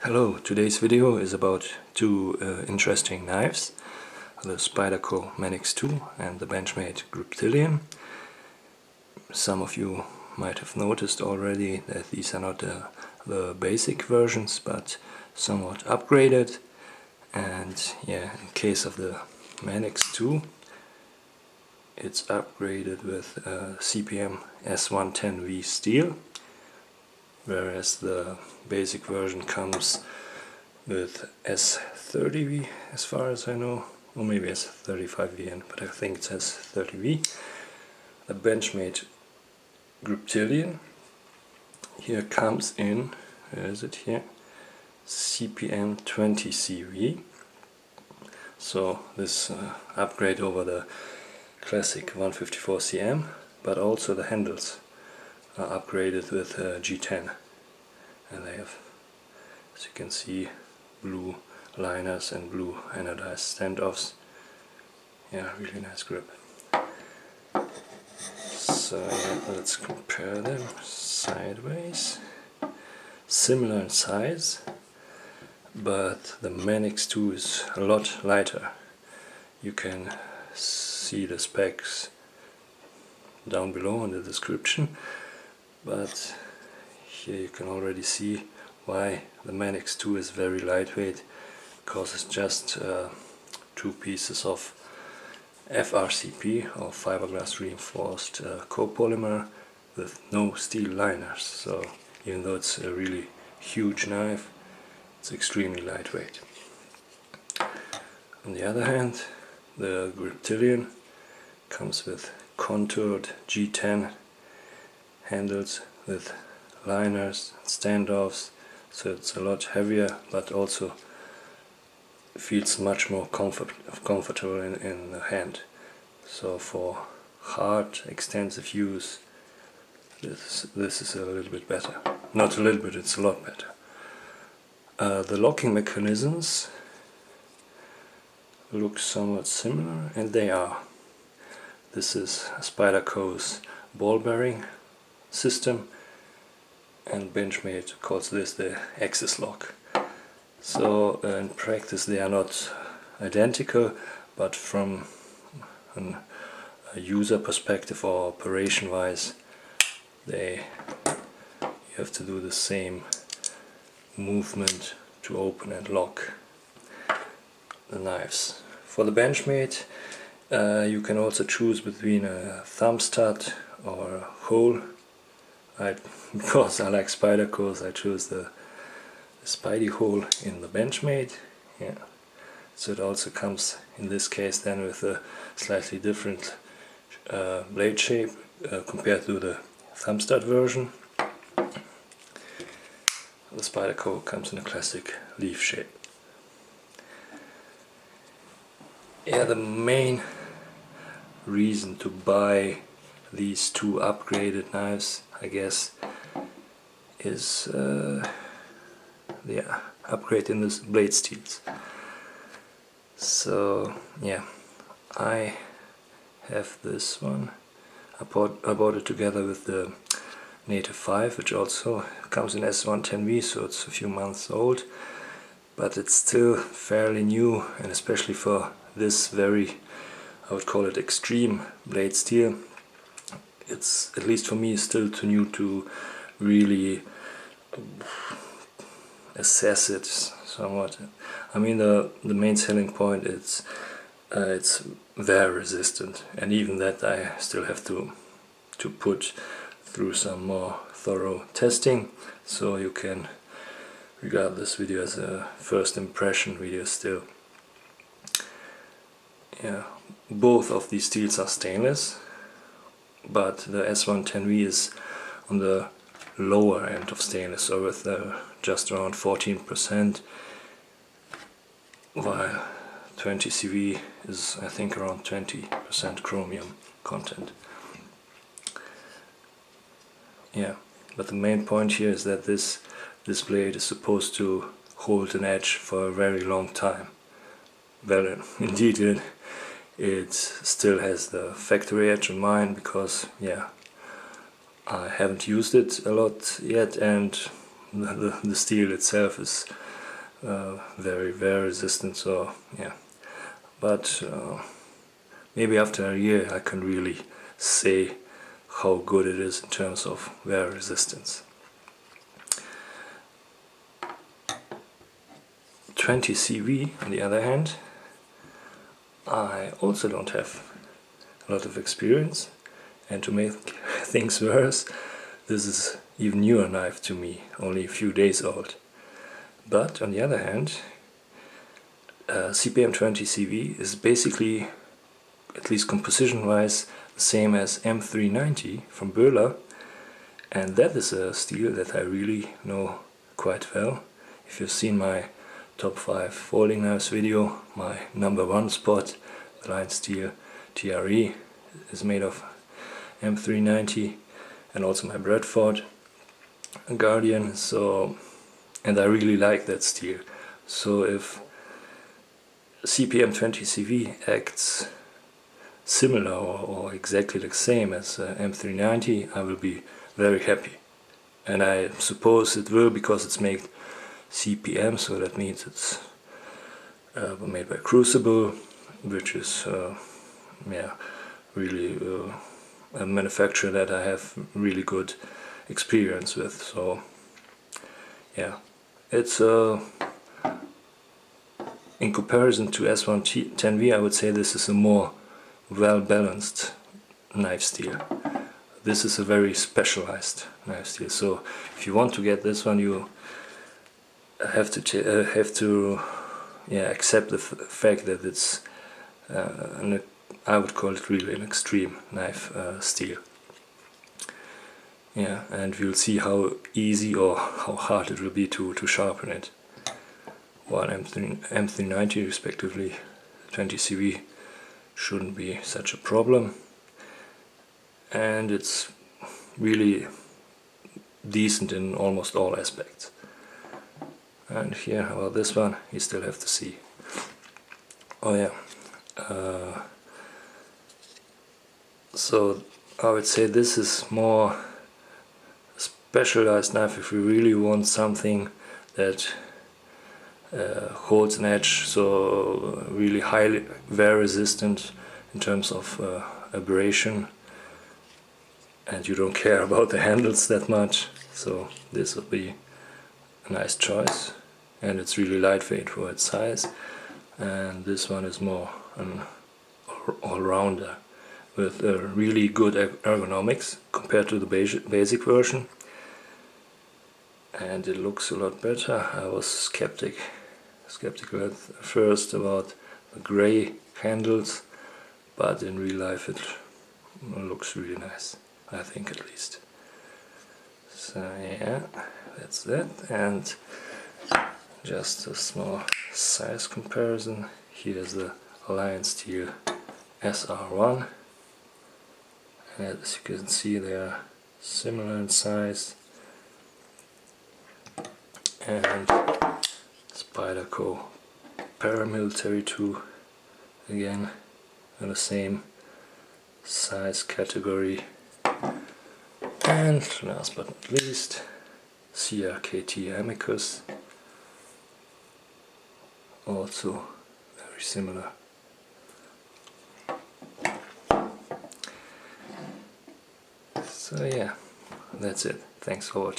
Hello, today's video is about two interesting knives, the Spyderco Manix 2 and the Benchmade Griptilian. Some of you might have noticed already that these are not the basic versions, but somewhat upgraded. And yeah, in case of the Manix 2, it's upgraded with CPM S110V steel, whereas the basic version comes with S30V as far as I know, or maybe S35V, but I think it says 30V. The Benchmade Griptilian here comes in, where is it here? CPM-20CV. So this upgrade over the classic 154 cm, but also the handles are upgraded with G10, and they have, as you can see, blue liners and blue anodized standoffs. Yeah, really nice grip. So yeah, let's compare them sideways. Similar in size, but the Manix 2 is a lot lighter. You can see the specs down below in the description, but here you can already see why the Manix 2 is very lightweight, because it's just two pieces of FRCP, or fiberglass reinforced copolymer, with no steel liners. So even though it's a really huge knife, it's extremely lightweight. On the other hand, the Griptilian comes with contoured G10 handles with liners, standoffs, so it's a lot heavier, but also feels much more comfortable in the hand. So for hard, extensive use, this is a little bit better. Not a little bit, it's a lot better. The locking mechanisms look somewhat similar, and they are. This is Spyderco's ball bearing system, and Benchmade calls this the axis lock. So in practice they are not identical, but from a user perspective or operation wise, you have to do the same movement to open and lock the knives. For the Benchmade, you can also choose between a thumb stud or a hole. Because I like Spyderco's, I chose the Spidey hole in the Benchmade. Yeah. So it also comes in this case then with a slightly different blade shape compared to the thumb stud version. The Spyderco comes in a classic leaf shape. Yeah, the main reason to buy these two upgraded knives, I guess, is the upgrade in the blade steels. So yeah, I have this one. I bought it together with the Native 5, which also comes in S110V, so it's a few months old, but it's still fairly new, and especially for this very, I would call it extreme blade steel, it's, at least for me, still too new to really assess it somewhat. I mean, the main selling point is it's wear resistant, and even that I still have to put through some more thorough testing, so you can regard this video as a first impression video still. Yeah, both of these steels are stainless, but the S110V is on the lower end of stainless, so with just around 14%, while 20CV is, I think, around 20% chromium content. Yeah, but the main point here is that this blade is supposed to hold an edge for a very long time. Well, indeed it still has the factory edge in mind, because yeah, I haven't used it a lot yet, and the steel itself is very resistant, so yeah. But maybe after a year I can really say how good it is in terms of wear resistance. 20CV on the other hand, I also don't have a lot of experience, and to make things worse, this is even newer knife to me, only a few days old. But on the other hand, CPM-20CV is basically, at least composition wise, the same as M390 from Böhler, and that is a steel that I really know quite well. If you've seen my top 5 folding knives video, my #1 spot, the line steel TRE, is made of M390, and also my Bradford Guardian, and I really like that steel. So if CPM-20CV acts similar or exactly the same as M390, I will be very happy. And I suppose it will, because it's made CPM, so that means it's made by Crucible, which is really a manufacturer that I have really good experience with. So yeah, it's in comparison to S110V, I would say this is a more well-balanced knife steel. This is a very specialized knife steel, so if you want to get this one, you have to accept the fact that it's I would call it really an extreme knife steel. Yeah, and we'll see how easy or how hard it will be to sharpen it. While M390 respectively 20CV shouldn't be such a problem, and it's really decent in almost all aspects. And here, how about this one? You still have to see. Oh yeah. So I would say this is more specialized knife if we really want something that holds an edge, so really highly wear resistant in terms of abrasion, and you don't care about the handles that much, so this will be a nice choice. And it's really lightweight for its size, and this one is more an all-rounder with really good ergonomics compared to the basic version, and it looks a lot better. I was skeptical at first about the gray handles, but in real life it looks really nice, I think, at least. So yeah, that's that. And just a small size comparison. Here's the Lion Steel SR1, and as you can see they are similar in size. And Spyderco Paramilitary 2, again in the same size category. And last but not least, CRKT Amicus, also very similar. So yeah, that's it. Thanks for watching.